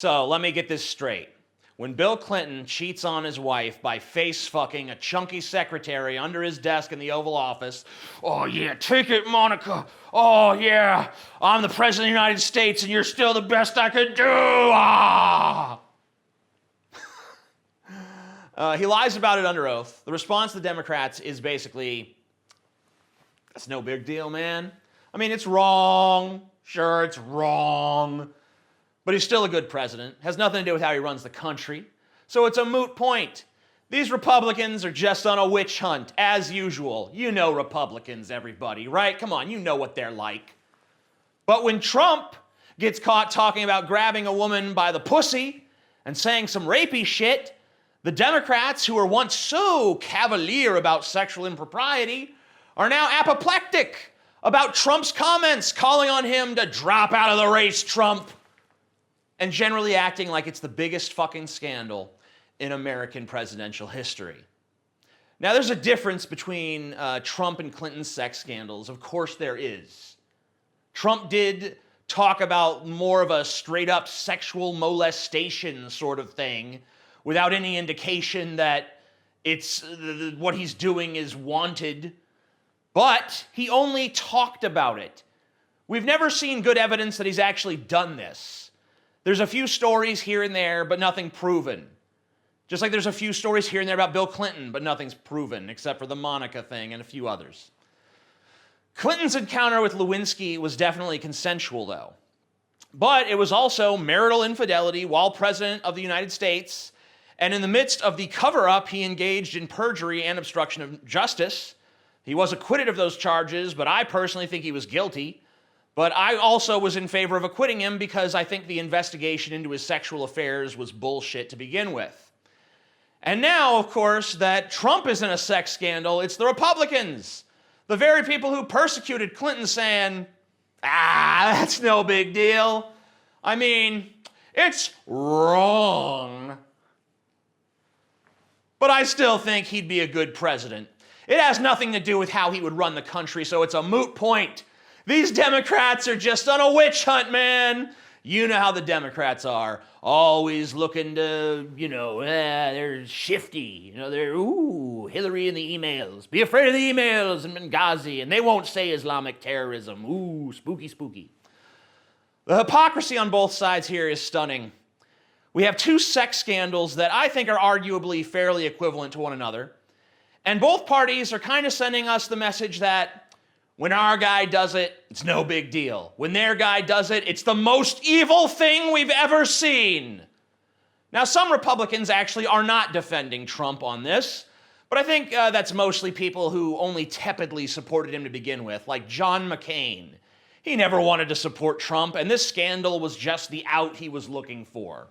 So let me get this straight. When Bill Clinton cheats on his wife by face-fucking a chunky secretary under his desk in the Oval Office, oh yeah, take it, Monica. Oh yeah, I'm the President of the United States and you're still the best I could do. Ah! He lies about it under oath. The response to the Democrats is basically, that's no big deal, man. I mean, it's wrong. Sure, it's wrong. But he's still a good president. Has nothing to do with how he runs the country. So it's a moot point. These Republicans are just on a witch hunt, as usual. You know Republicans, everybody, right? Come on, you know what they're like. But when Trump gets caught talking about grabbing a woman by the pussy and saying some rapey shit, the Democrats, who were once so cavalier about sexual impropriety, are now apoplectic about Trump's comments, calling on him to drop out of the race, Trump, and generally acting like it's the biggest fucking scandal in American presidential history. Now, there's a difference between Trump and Clinton's sex scandals. Of course there is. Trump did talk about more of a straight-up sexual molestation sort of thing without any indication that it's what he's doing is wanted. But he only talked about it. We've never seen good evidence that he's actually done this. There's a few stories here and there, but nothing proven. Just like there's a few stories here and there about Bill Clinton, but nothing's proven, except for the Monica thing and a few others. Clinton's encounter with Lewinsky was definitely consensual, though. But it was also marital infidelity while President of the United States, and in the midst of the cover-up, he engaged in perjury and obstruction of justice. He was acquitted of those charges, but I personally think he was guilty. But I also was in favor of acquitting him because I think the investigation into his sexual affairs was bullshit to begin with. And now, of course, that Trump is in a sex scandal, it's the Republicans, the very people who persecuted Clinton, saying, that's no big deal. I mean, it's wrong. But I still think he'd be a good president. It has nothing to do with how he would run the country, so it's a moot point. These Democrats are just on a witch hunt, man. You know how the Democrats are. Always looking to, they're shifty. They're, Hillary in the emails. Be afraid of the emails in Benghazi. And they won't say Islamic terrorism. Ooh, spooky, spooky. The hypocrisy on both sides here is stunning. We have two sex scandals that I think are arguably fairly equivalent to one another. And both parties are kind of sending us the message that when our guy does it, it's no big deal. When their guy does it, it's the most evil thing we've ever seen. Now, some Republicans actually are not defending Trump on this, but I think that's mostly people who only tepidly supported him to begin with, like John McCain. He never wanted to support Trump, and this scandal was just the out he was looking for.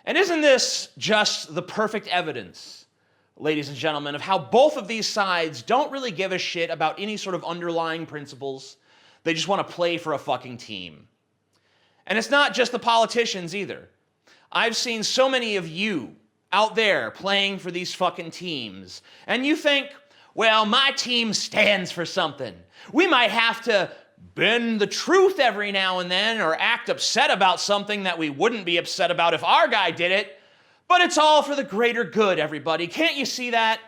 And isn't this just the perfect evidence, ladies and gentlemen, of how both of these sides don't really give a shit about any sort of underlying principles? They just want to play for a fucking team. And it's not just the politicians either. I've seen so many of you out there playing for these fucking teams, and you think, well, my team stands for something. We might have to bend the truth every now and then or act upset about something that we wouldn't be upset about if our guy did it. But it's all for the greater good, everybody. Can't you see that?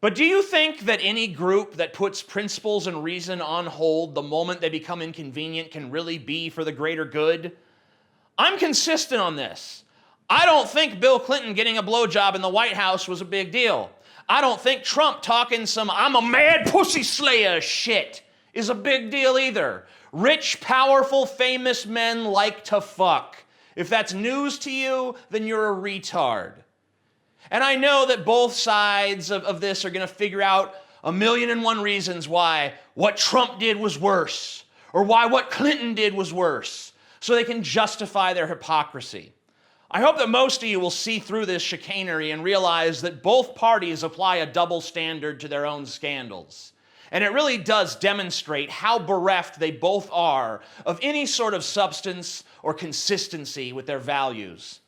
But do you think that any group that puts principles and reason on hold the moment they become inconvenient can really be for the greater good? I'm consistent on this. I don't think Bill Clinton getting a blowjob in the White House was a big deal. I don't think Trump talking some I'm a mad pussy slayer shit is a big deal either. Rich, powerful, famous men like to fuck. If that's news to you, then you're a retard. And I know that both sides of this are going to figure out 1,000,001 reasons why what Trump did was worse, or why what Clinton did was worse, so they can justify their hypocrisy. I hope that most of you will see through this chicanery and realize that both parties apply a double standard to their own scandals. And it really does demonstrate how bereft they both are of any sort of substance or consistency with their values.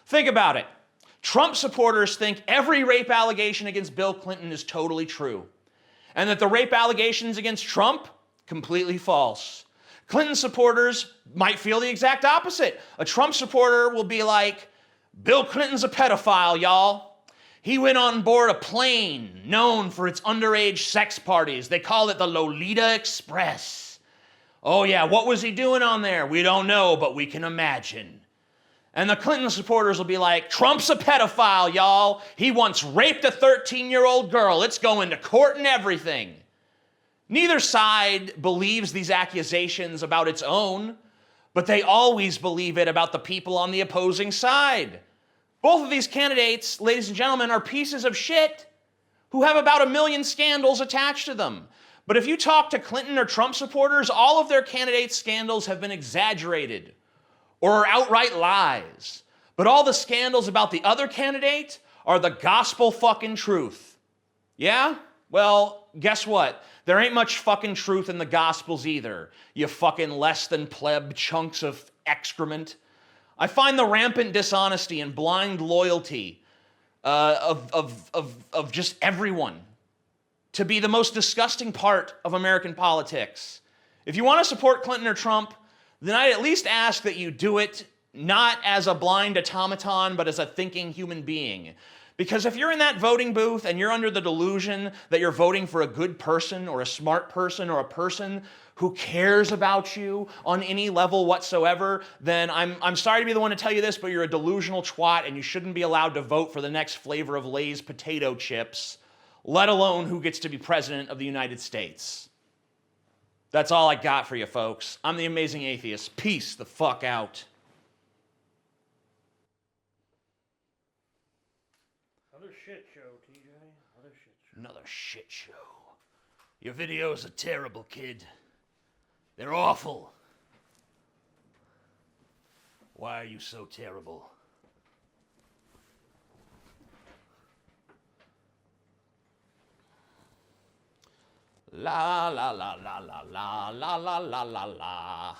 Think about it. Trump supporters think every rape allegation against Bill Clinton is totally true, and that the rape allegations against Trump, completely false. Clinton supporters might feel the exact opposite. A Trump supporter will be like, Bill Clinton's a pedophile, y'all. He went on board a plane known for its underage sex parties. They call it the Lolita Express. Oh yeah, what was he doing on there? We don't know, but we can imagine. And the Clinton supporters will be like, Trump's a pedophile, y'all. He once raped a 13-year-old girl. It's going to court and everything. Neither side believes these accusations about its own, but they always believe it about the people on the opposing side. Both of these candidates, ladies and gentlemen, are pieces of shit who have about 1 million scandals attached to them. But if you talk to Clinton or Trump supporters, all of their candidates' scandals have been exaggerated or are outright lies. But all the scandals about the other candidate are the gospel fucking truth. Yeah? Well, guess what? There ain't much fucking truth in the Gospels either, you fucking less than pleb chunks of excrement. I find the rampant dishonesty and blind loyalty of just everyone to be the most disgusting part of American politics. If you want to support Clinton or Trump, then I'd at least ask that you do it not as a blind automaton, but as a thinking human being. Because if you're in that voting booth and you're under the delusion that you're voting for a good person or a smart person or a person who cares about you on any level whatsoever, then I'm sorry to be the one to tell you this, but you're a delusional twat and you shouldn't be allowed to vote for the next flavor of Lay's potato chips, let alone who gets to be president of the United States. That's all I got for you, folks. I'm the Amazing Atheist. Peace the fuck out. Another shit show, TJ. Another shit show. Another shit show. Your videos are terrible, kid. They're awful. Why are you so terrible? La la la la la la la la la la la.